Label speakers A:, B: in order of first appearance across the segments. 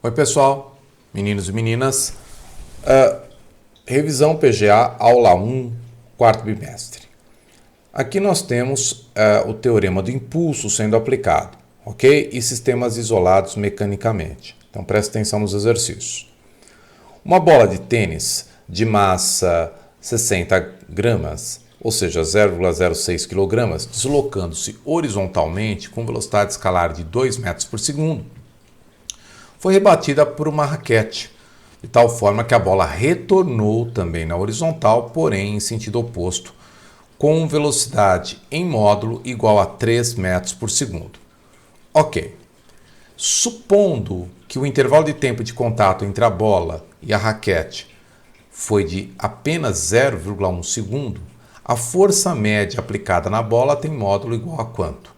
A: Oi pessoal, meninos e meninas, revisão PGA, aula 1, quarto bimestre. Aqui nós temos o teorema do impulso sendo aplicado, ok? E sistemas isolados mecanicamente. Então preste atenção nos exercícios. Uma bola de tênis de massa 60 gramas, ou seja, 0,06 kg, deslocando-se horizontalmente com velocidade escalar de 2 metros por segundo, foi rebatida por uma raquete, de tal forma que a bola retornou também na horizontal, porém em sentido oposto, com velocidade em módulo igual a 3 metros por segundo. Ok. Supondo que o intervalo de tempo de contato entre a bola e a raquete foi de apenas 0,1 segundo, a força média aplicada na bola tem módulo igual a quanto?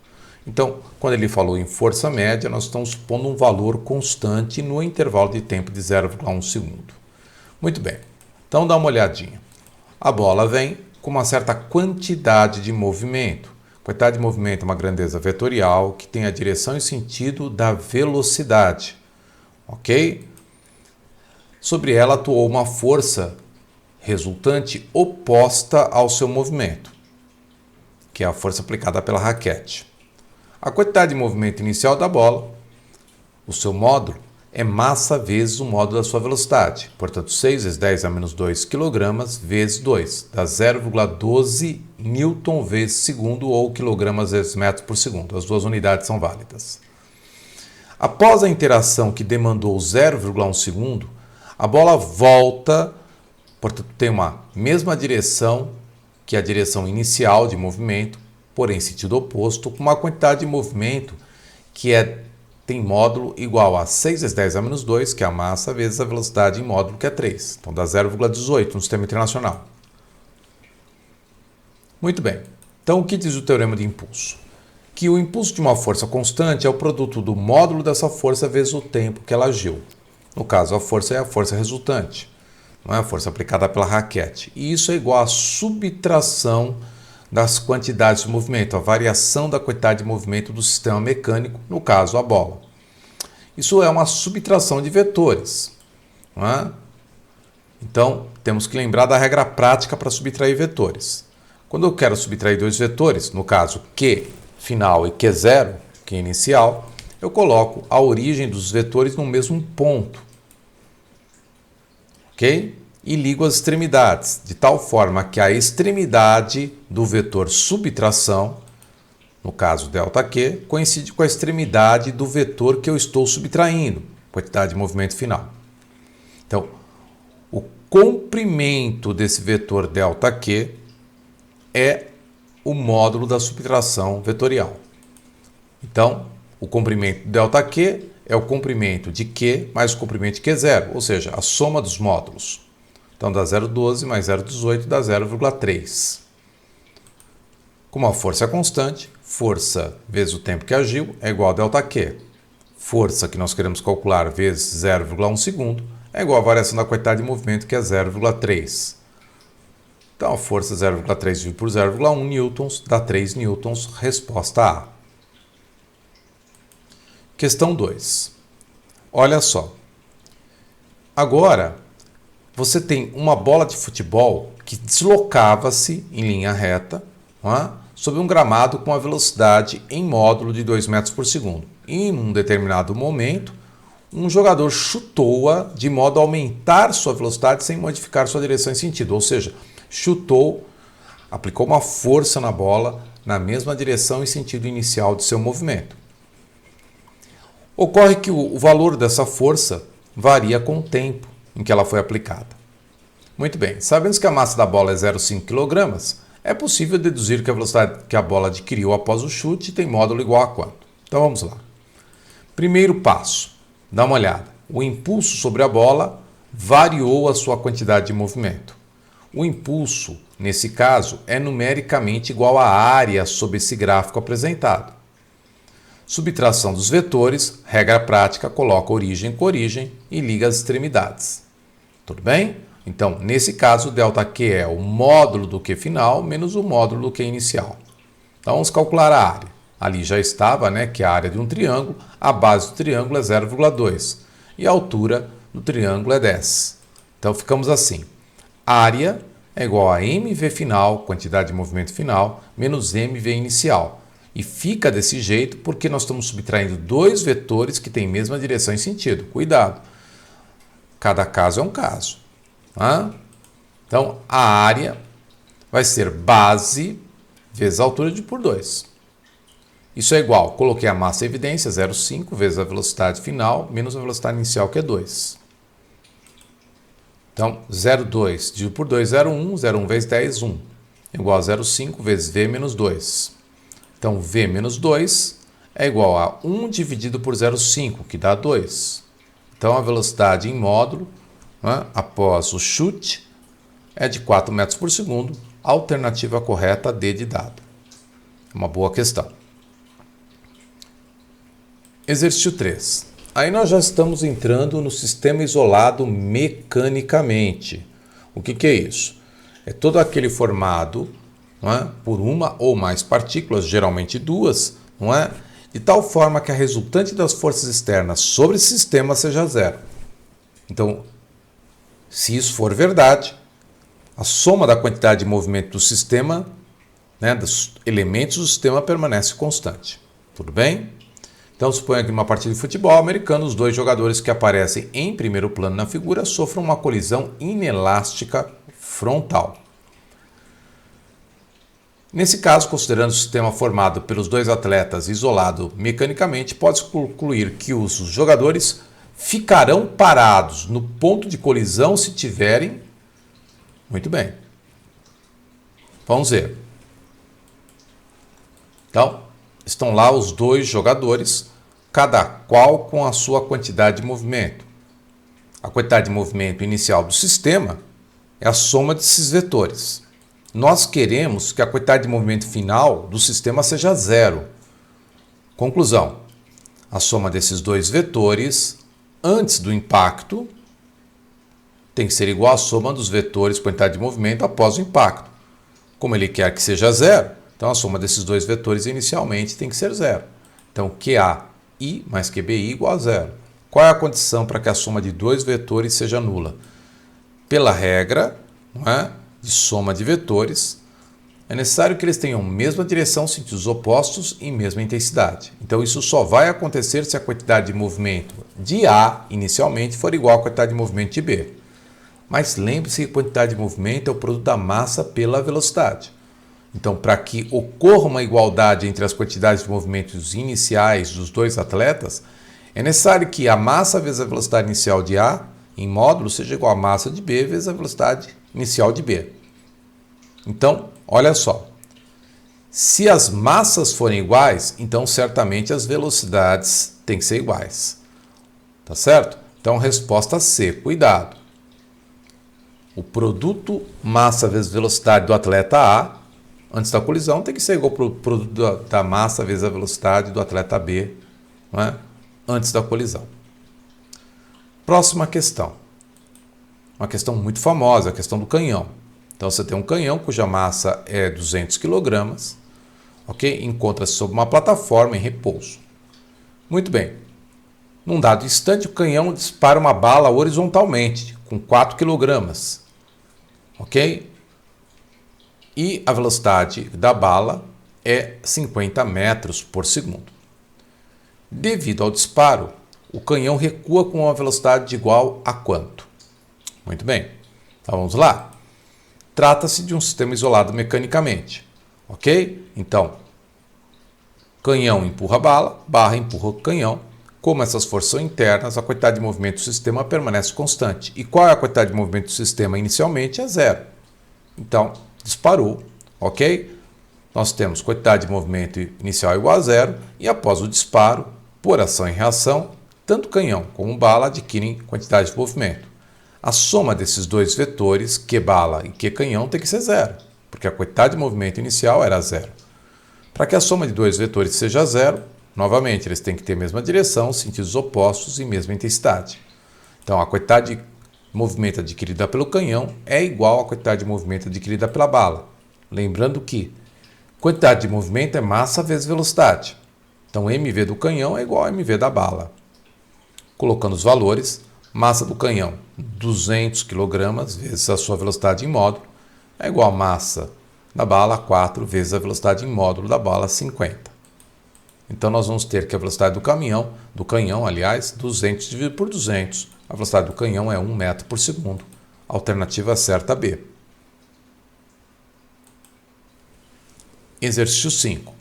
A: Então, quando ele falou em força média, nós estamos supondo um valor constante no intervalo de tempo de 0,1 segundo. Muito bem, então dá uma olhadinha. A bola vem com uma certa quantidade de movimento. Quantidade de movimento é uma grandeza vetorial que tem a direção e sentido da velocidade, ok? Sobre ela atuou uma força resultante oposta ao seu movimento, que é a força aplicada pela raquete. A quantidade de movimento inicial da bola, o seu módulo, é massa vezes o módulo da sua velocidade. Portanto, 6 vezes 10 a menos 2 kg vezes 2, dá 0,12 Newton vezes segundo ou quilogramas vezes metros por segundo. As duas unidades são válidas. Após a interação que demandou 0,1 segundo, a bola volta, portanto, tem uma mesma direção que a direção inicial de movimento, porém sentido oposto, com uma quantidade de movimento que tem módulo igual a 6 vezes 10 a menos 2, que é a massa, vezes a velocidade em módulo, que é 3. Então dá 0,18 no sistema internacional. Muito bem. Então o que diz o teorema de impulso? Que o impulso de uma força constante é o produto do módulo dessa força vezes o tempo que ela agiu. No caso, a força é a força resultante, não é a força aplicada pela raquete. E isso é igual à subtração das quantidades de movimento, a variação da quantidade de movimento do sistema mecânico, no caso a bola. Isso é uma subtração de vetores, não é? Então, temos que lembrar da regra prática para subtrair vetores. Quando eu quero subtrair dois vetores, no caso Q final e Q0, Q inicial, eu coloco a origem dos vetores no mesmo ponto, ok? E ligo as extremidades, de tal forma que a extremidade do vetor subtração, no caso ΔQ, coincide com a extremidade do vetor que eu estou subtraindo, quantidade de movimento final. Então, o comprimento desse vetor ΔQ é o módulo da subtração vetorial. Então, o comprimento ΔQ é o comprimento de Q mais o comprimento de Q0, ou seja, a soma dos módulos. Então dá 0,12 mais 0,18 dá 0,3. Como a força é constante, força vezes o tempo que agiu é igual a ΔQ. Força que nós queremos calcular vezes 0,1 segundo é igual à variação da quantidade de movimento, que é 0,3. Então a força 0,3 dividido por 0,1 newtons dá 3 newtons, resposta A. Questão 2. Olha só. Agora, você tem uma bola de futebol que deslocava-se em linha reta, não é? Sobre um gramado com a velocidade em módulo de 2 metros por segundo. E em um determinado momento, um jogador chutou-a de modo a aumentar sua velocidade sem modificar sua direção e sentido. Ou seja, chutou, aplicou uma força na bola na mesma direção e sentido inicial de seu movimento. Ocorre que o valor dessa força varia com o tempo em que ela foi aplicada. Muito bem, sabendo que a massa da bola é 0,5 kg, é possível deduzir que a velocidade que a bola adquiriu após o chute tem módulo igual a quanto? Então vamos lá. Primeiro passo, dá uma olhada. O impulso sobre a bola variou a sua quantidade de movimento. O impulso, nesse caso, é numericamente igual à área sob esse gráfico apresentado. Subtração dos vetores, regra prática, coloca origem com origem e liga as extremidades. Tudo bem? Então, nesse caso, ΔQ é o módulo do Q final menos o módulo do Q inicial. Então, vamos calcular a área. Ali já estava, né, que a área de um triângulo, a base do triângulo é 0,2. e a altura do triângulo é 10. Então ficamos assim. Área é igual a mv final, quantidade de movimento final, menos mv inicial. E fica desse jeito porque nós estamos subtraindo dois vetores que têm mesma direção e sentido. Cuidado. Cada caso é um caso. Tá? Então, a área vai ser base vezes a altura por 2. Isso é igual, coloquei a massa em evidência, 0,5 vezes a velocidade final, menos a velocidade inicial, que é 2. Então, 0,2 dividido por 2, 0,1. 0,1 vezes 10, 1. Igual a 0,5 vezes V menos 2. Então, V menos 2 é igual a 1 dividido por 0,5, que dá 2. Então, a velocidade em módulo, né, após o chute, é de 4 metros por segundo. Alternativa correta, D de dado. Uma boa questão. Exercício 3. Aí nós já estamos entrando no sistema isolado mecanicamente. O que é isso? É todo aquele formado, não é, por uma ou mais partículas, geralmente duas, não é, de tal forma que a resultante das forças externas sobre esse sistema seja zero. Então, se isso for verdade, a soma da quantidade de movimento do sistema, né, dos elementos do sistema, permanece constante. Tudo bem? Então, suponha que numa partida de futebol americano, os dois jogadores que aparecem em primeiro plano na figura sofram uma colisão inelástica frontal. Nesse caso, considerando o sistema formado pelos dois atletas isolado mecanicamente, pode-se concluir que os jogadores ficarão parados no ponto de colisão se tiverem... Muito bem. Vamos ver. Então, estão lá os dois jogadores, cada qual com a sua quantidade de movimento. A quantidade de movimento inicial do sistema é a soma desses vetores. Nós queremos que a quantidade de movimento final do sistema seja zero. Conclusão. A soma desses dois vetores antes do impacto tem que ser igual à soma dos vetores quantidade de movimento após o impacto. Como ele quer que seja zero, então a soma desses dois vetores inicialmente tem que ser zero. Então QAI mais QBI igual a zero. Qual é a condição para que a soma de dois vetores seja nula? Pela regra, não é, de soma de vetores, é necessário que eles tenham mesma direção, sentidos opostos e mesma intensidade. Então isso só vai acontecer se a quantidade de movimento de A inicialmente for igual à quantidade de movimento de B. Mas lembre-se que a quantidade de movimento é o produto da massa pela velocidade. Então, para que ocorra uma igualdade entre as quantidades de movimentos iniciais dos dois atletas, é necessário que a massa vezes a velocidade inicial de A, em módulo, seja igual à massa de B vezes a velocidade inicial de B. Então, olha só. Se as massas forem iguais, então certamente as velocidades têm que ser iguais. Tá certo? Então, resposta C. Cuidado. O produto massa vezes velocidade do atleta A, antes da colisão, tem que ser igual ao produto da massa vezes a velocidade do atleta B, não é? Antes da colisão. Próxima questão. Uma questão muito famosa, a questão do canhão. Então, você tem um canhão cuja massa é 200 kg, ok? Encontra-se sobre uma plataforma em repouso. Muito bem. Num dado instante, o canhão dispara uma bala horizontalmente, com 4 kg. Ok? E a velocidade da bala é 50 metros por segundo. Devido ao disparo, o canhão recua com uma velocidade igual a quanto? Muito bem. Então vamos lá. Trata-se de um sistema isolado mecanicamente. Ok? Então, canhão empurra a bala, barra empurra o canhão. Como essas forças são internas, a quantidade de movimento do sistema permanece constante. E qual é a quantidade de movimento do sistema inicialmente? É zero. Então, disparou, ok? Nós temos quantidade de movimento inicial igual a zero e após o disparo, por ação e reação, tanto canhão como bala adquirem quantidade de movimento. A soma desses dois vetores, Q bala e Q canhão, tem que ser zero, porque a quantidade de movimento inicial era zero. Para que a soma de dois vetores seja zero, novamente, eles têm que ter a mesma direção, sentidos opostos e mesma intensidade. Então, a quantidade de movimento adquirida pelo canhão é igual à quantidade de movimento adquirida pela bala. Lembrando que quantidade de movimento é massa vezes velocidade. Então, mv do canhão é igual a mv da bala. Colocando os valores, massa do canhão 200 kg vezes a sua velocidade em módulo é igual a massa da bala 4 vezes a velocidade em módulo da bala 50. Então nós vamos ter que a velocidade do canhão, aliás, 200 dividido por 200. A velocidade do canhão é 1 metro por segundo. Alternativa certa B. Exercício 5.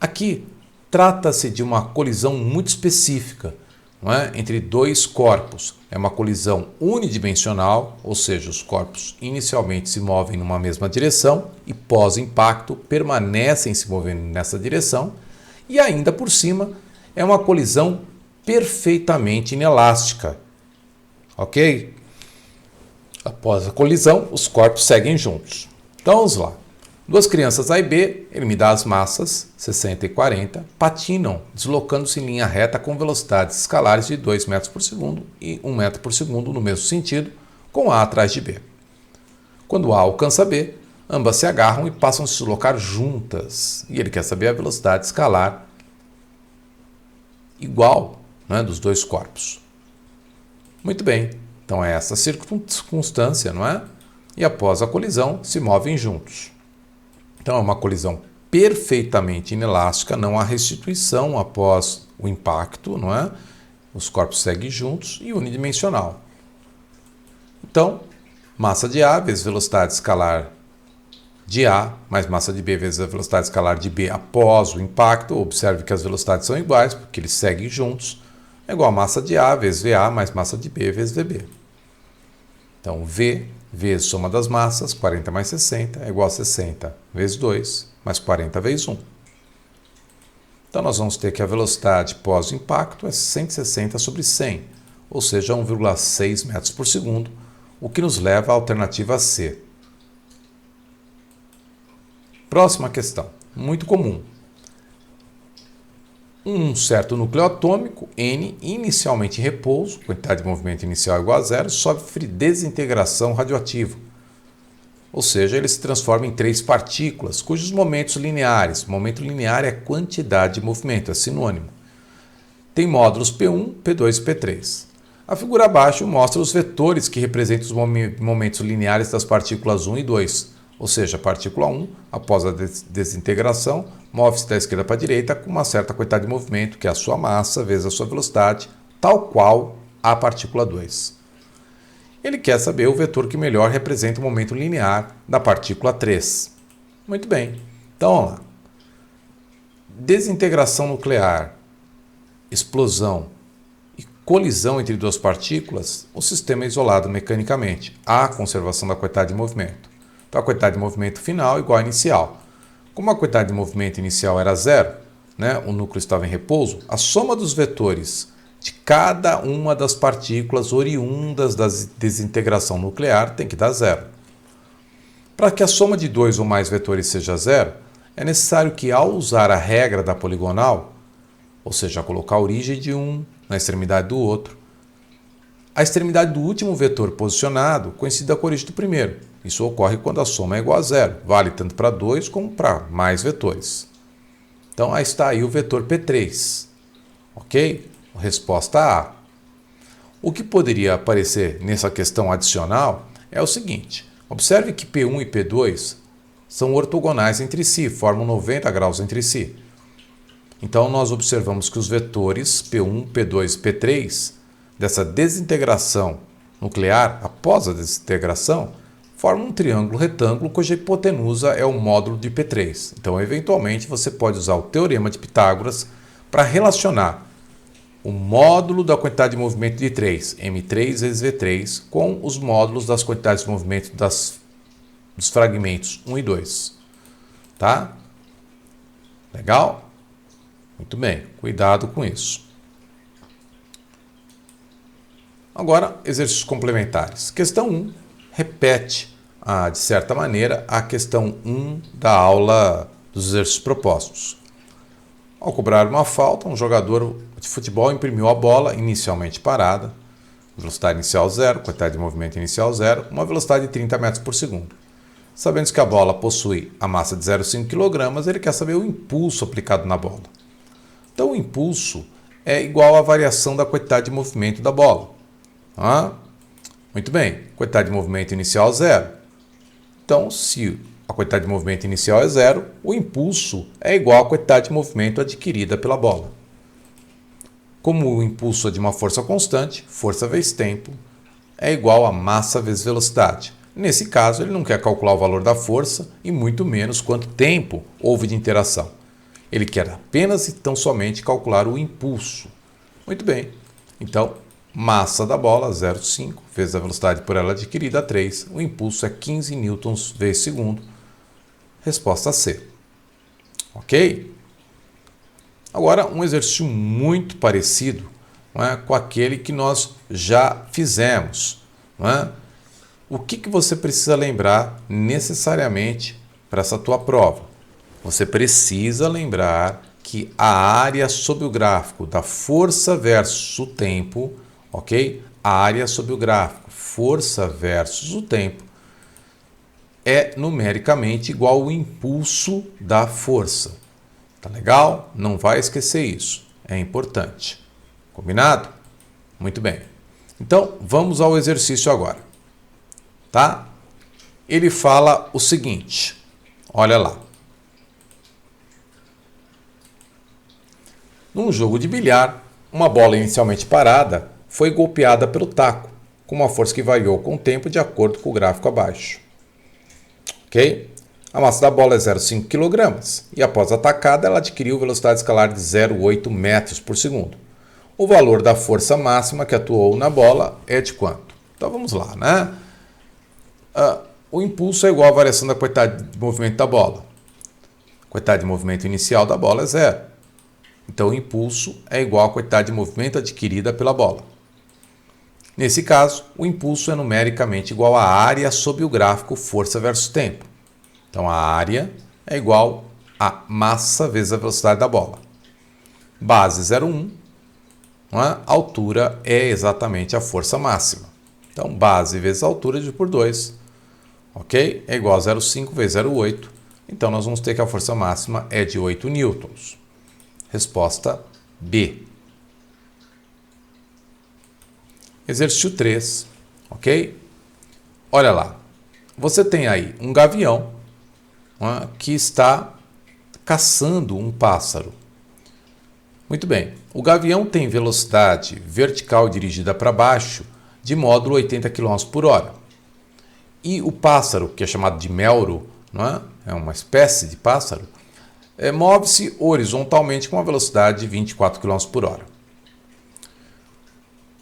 A: Aqui trata-se de uma colisão muito específica, não é? Entre dois corpos. É uma colisão unidimensional, ou seja, os corpos inicialmente se movem numa mesma direção e pós-impacto permanecem se movendo nessa direção. E ainda por cima é uma colisão perfeitamente inelástica. Ok? Após a colisão, os corpos seguem juntos. Então vamos lá. Duas crianças A e B, ele me dá as massas, 60 e 40, patinam, deslocando-se em linha reta com velocidades escalares de 2 metros por segundo e 1 metro por segundo no mesmo sentido, com A atrás de B. Quando A alcança B, ambas se agarram e passam a se deslocar juntas. E ele quer saber a velocidade escalar igual, né, dos dois corpos. Muito bem, então é essa circunstância, não é? E após a colisão, se movem juntos. Então é uma colisão perfeitamente inelástica, não há restituição após o impacto, não é? Os corpos seguem juntos e unidimensional. Então, massa de A vezes velocidade escalar de A, mais massa de B vezes a velocidade escalar de B após o impacto. Observe que as velocidades são iguais, porque eles seguem juntos. É igual a massa de A vezes VA mais massa de B vezes VB. Então, V vezes soma das massas, 40 mais 60, é igual a 60 vezes 2, mais 40 vezes 1. Então, nós vamos ter que a velocidade pós-impacto é 160 sobre 100, ou seja, 1,6 metros por segundo, o que nos leva à alternativa C. Próxima questão, muito comum. Um certo núcleo atômico, N, inicialmente em repouso, quantidade de movimento inicial igual a zero, sofre desintegração radioativa. Ou seja, ele se transforma em 3 partículas, cujos momentos lineares, momento linear é quantidade de movimento, é sinônimo, tem módulos P1, P2 e P3. A figura abaixo mostra os vetores que representam os momentos lineares das partículas 1 e 2. Ou seja, a partícula 1, após a desintegração, move-se da esquerda para a direita com uma certa quantidade de movimento, que é a sua massa vezes a sua velocidade, tal qual a partícula 2. Ele quer saber o vetor que melhor representa o momento linear da partícula 3. Muito bem, então vamos lá. Desintegração nuclear, explosão e colisão entre duas partículas, o sistema é isolado mecanicamente. Há conservação da quantidade de movimento. Então, a quantidade de movimento final é igual à inicial. Como a quantidade de movimento inicial era zero, né, o núcleo estava em repouso, a soma dos vetores de cada uma das partículas oriundas da desintegração nuclear tem que dar zero. Para que a soma de 2 ou mais vetores seja zero, é necessário que, ao usar a regra da poligonal, ou seja, colocar a origem de um na extremidade do outro, a extremidade do último vetor posicionado coincida com a origem do primeiro. Isso ocorre quando a soma é igual a zero. Vale tanto para 2 como para mais vetores. Então, aí está aí o vetor P3. Ok? Resposta A. O que poderia aparecer nessa questão adicional é o seguinte. Observe que P1 e P2 são ortogonais entre si, formam 90 graus entre si. Então, nós observamos que os vetores P1, P2 e P3 dessa desintegração nuclear, após a desintegração, formam um triângulo retângulo cuja hipotenusa é o módulo de P3. Então, eventualmente, você pode usar o teorema de Pitágoras para relacionar o módulo da quantidade de movimento de 3, M3 vezes V3, com os módulos das quantidades de movimento dos fragmentos 1 e 2. Tá? Legal? Muito bem, cuidado com isso. Agora, exercícios complementares. Questão 1 repete, de certa maneira, a questão 1 da aula dos exercícios propostos. Ao cobrar uma falta, um jogador de futebol imprimiu a bola inicialmente parada, velocidade inicial zero, quantidade de movimento inicial zero, uma velocidade de 30 metros por segundo. Sabendo que a bola possui a massa de 0,5 kg, ele quer saber o impulso aplicado na bola. Então, o impulso é igual à variação da quantidade de movimento da bola. Muito bem, quantidade de movimento inicial é zero. Então, se a quantidade de movimento inicial é zero, o impulso é igual à quantidade de movimento adquirida pela bola. Como o impulso é de uma força constante, força vezes tempo, é igual a massa vezes velocidade. Nesse caso, ele não quer calcular o valor da força e muito menos quanto tempo houve de interação. Ele quer apenas e tão somente calcular o impulso. Muito bem. Então, massa da bola, 0,5, vezes a velocidade por ela adquirida, 3. O impulso é 15 newtons vezes segundo. Resposta C. Ok? Agora, um exercício muito parecido, não é, com aquele que nós já fizemos. Não é? O que você precisa lembrar necessariamente para essa tua prova? Você precisa lembrar que a área sobre o gráfico da força versus o tempo, ok? A área sobre o gráfico, força versus o tempo, é numericamente igual ao impulso da força. Tá legal? Não vai esquecer isso. É importante. Combinado? Muito bem. Então, vamos ao exercício agora. Tá? Ele fala o seguinte. Olha lá. Num jogo de bilhar, uma bola inicialmente parada foi golpeada pelo taco, com uma força que variou com o tempo de acordo com o gráfico abaixo. Ok? A massa da bola é 0,5 kg e após a tacada ela adquiriu velocidade escalar de 0,8 metros por segundo. O valor da força máxima que atuou na bola é de quanto? Então vamos lá, né? O impulso é igual à variação da quantidade de movimento da bola. A quantidade de movimento inicial da bola é zero. Então o impulso é igual à quantidade de movimento adquirida pela bola. Nesse caso, o impulso é numericamente igual à área sobre o gráfico força versus tempo. Então a área é igual a massa vezes a velocidade da bola. Base 0,1, a altura é exatamente a força máxima. Então base vezes a altura dividido por 2, ok? É igual a 0,5 vezes 0,8. Então nós vamos ter que a força máxima é de 8 newtons. Resposta B. Exercício 3, ok? Olha lá. Você tem aí um gavião que está caçando um pássaro. Muito bem. O gavião tem velocidade vertical dirigida para baixo de módulo 80 km por hora. E o pássaro, que é chamado de melro, é uma espécie de pássaro, move-se horizontalmente com uma velocidade de 24 km por hora.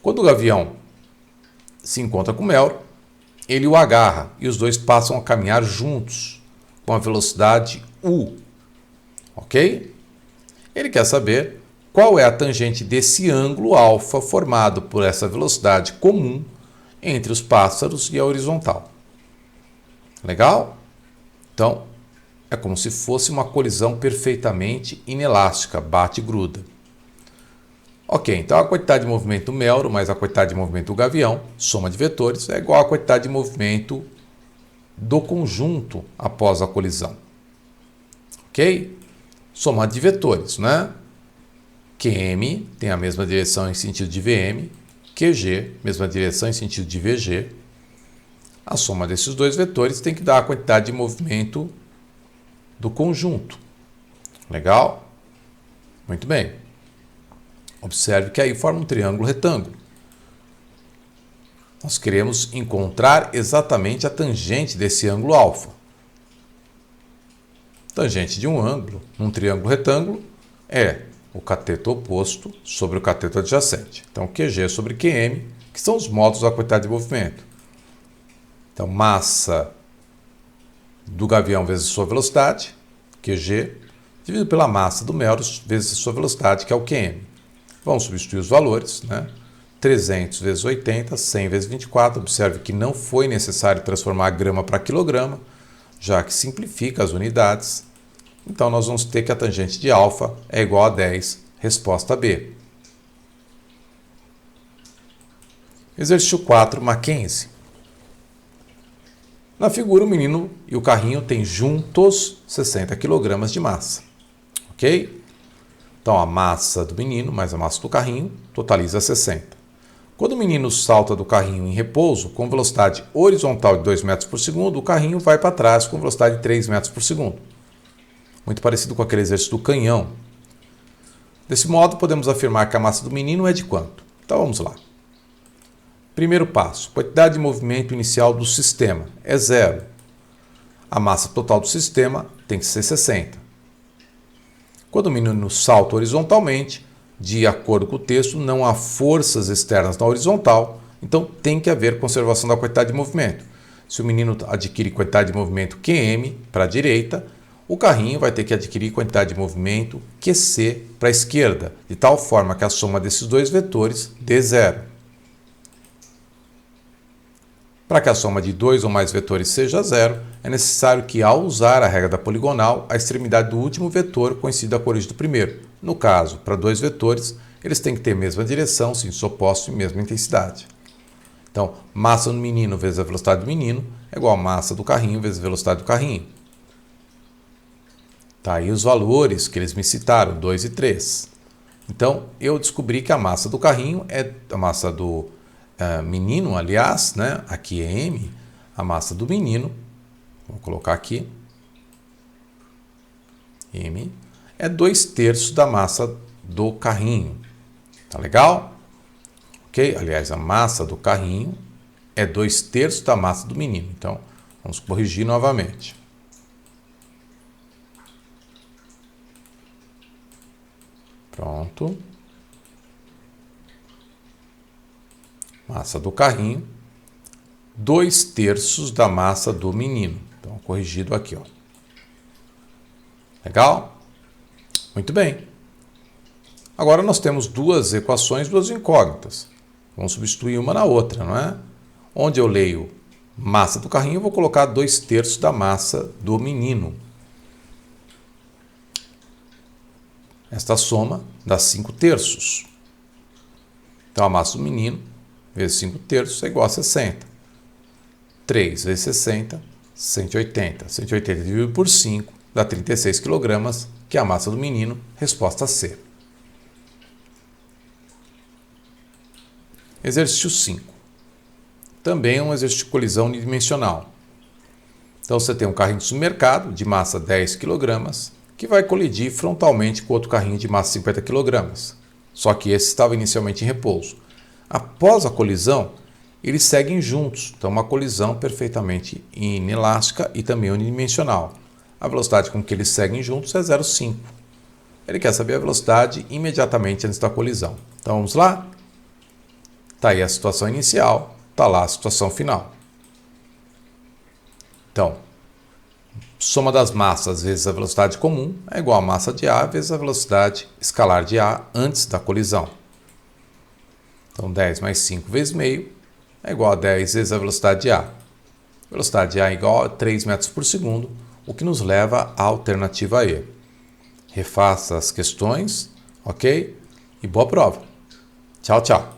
A: Quando o gavião se encontra com o melro, ele o agarra e os dois passam a caminhar juntos com a velocidade u. Ok? Ele quer saber qual é a tangente desse ângulo alfa formado por essa velocidade comum entre os pássaros e a horizontal. Legal? Então, é como se fosse uma colisão perfeitamente inelástica, bate e gruda. Ok, então a quantidade de movimento do melro mais a quantidade de movimento do gavião, soma de vetores, é igual à quantidade de movimento do conjunto após a colisão. Ok? Soma de vetores, né? QM tem a mesma direção em sentido de VM, QG, mesma direção em sentido de VG. A soma desses dois vetores tem que dar a quantidade de movimento do conjunto. Legal? Muito bem. Observe que aí forma um triângulo retângulo. Nós queremos encontrar exatamente a tangente desse ângulo alfa. Tangente de um ângulo num triângulo retângulo é o cateto oposto sobre o cateto adjacente. Então, QG sobre QM, que são os módulos da quantidade de movimento. Então, massa do gavião vezes sua velocidade, QG, dividido pela massa do melro vezes sua velocidade, que é o QM. Vamos substituir os valores, né? 300 vezes 80, 100 vezes 24. Observe que não foi necessário transformar grama para quilograma, já que simplifica as unidades. Então, nós vamos ter que a tangente de alfa é igual a 10. Resposta B. Exercício 4, Mackenzie. Na figura, o menino e o carrinho têm juntos 60 kg de massa. Ok? Então, a massa do menino mais a massa do carrinho totaliza 60. Quando o menino salta do carrinho em repouso, com velocidade horizontal de 2 metros por segundo, o carrinho vai para trás com velocidade de 3 metros por segundo. Muito parecido com aquele exercício do canhão. Desse modo, podemos afirmar que a massa do menino é de quanto? Então, vamos lá. Primeiro passo, quantidade de movimento inicial do sistema é 0. A massa total do sistema tem que ser 60. Quando o menino salta horizontalmente, de acordo com o texto, não há forças externas na horizontal, então tem que haver conservação da quantidade de movimento. Se o menino adquire quantidade de movimento QM para a direita, o carrinho vai ter que adquirir quantidade de movimento QC para a esquerda, de tal forma que a soma desses dois vetores dê 0. Para que a soma de dois ou mais vetores seja 0, é necessário que, ao usar a regra da poligonal, a extremidade do último vetor coincida com a origem do primeiro. No caso, para dois vetores, eles têm que ter a mesma direção, sentido oposto e mesma intensidade. Então, massa do menino vezes a velocidade do menino é igual a massa do carrinho vezes a velocidade do carrinho. Tá aí os valores que eles me citaram, 2 e 3. Então, eu descobri que a massa do carrinho é a massa do menino, aliás, né? Aqui é M, a massa do menino, vou colocar aqui, M, é 2/3 da massa do carrinho. Tá legal? Ok? Aliás, a massa do carrinho é 2/3 da massa do menino. Então, vamos corrigir novamente. Pronto. Massa do carrinho, 2/3 da massa do menino. Então, corrigido aqui, ó. Legal? Muito bem. Agora nós temos duas equações, duas incógnitas. Vamos substituir uma na outra, não é? Onde eu leio massa do carrinho, eu vou colocar 2/3 da massa do menino. Esta soma dá 5/3. Então, a massa do menino vezes 5/3 é igual a 60. 3 vezes 60, 180. 180 dividido por 5 dá 36 kg, que é a massa do menino. Resposta C. Exercício 5. Também é um exercício de colisão unidimensional. Então, você tem um carrinho de supermercado de massa 10 kg, que vai colidir frontalmente com outro carrinho de massa 50 kg. Só que esse estava inicialmente em repouso. Após a colisão, eles seguem juntos. Então, uma colisão perfeitamente inelástica e também unidimensional. A velocidade com que eles seguem juntos é 0,5. Ele quer saber a velocidade imediatamente antes da colisão. Então, vamos lá? Está aí a situação inicial, está lá a situação final. Então, soma das massas vezes a velocidade comum é igual a massa de A vezes a velocidade escalar de A antes da colisão. Então, 10 mais 5 vezes meio é igual a 10 vezes a velocidade de A. A velocidade de A é igual a 3 metros por segundo, o que nos leva à alternativa E. Refaça as questões, ok? E boa prova. Tchau, tchau.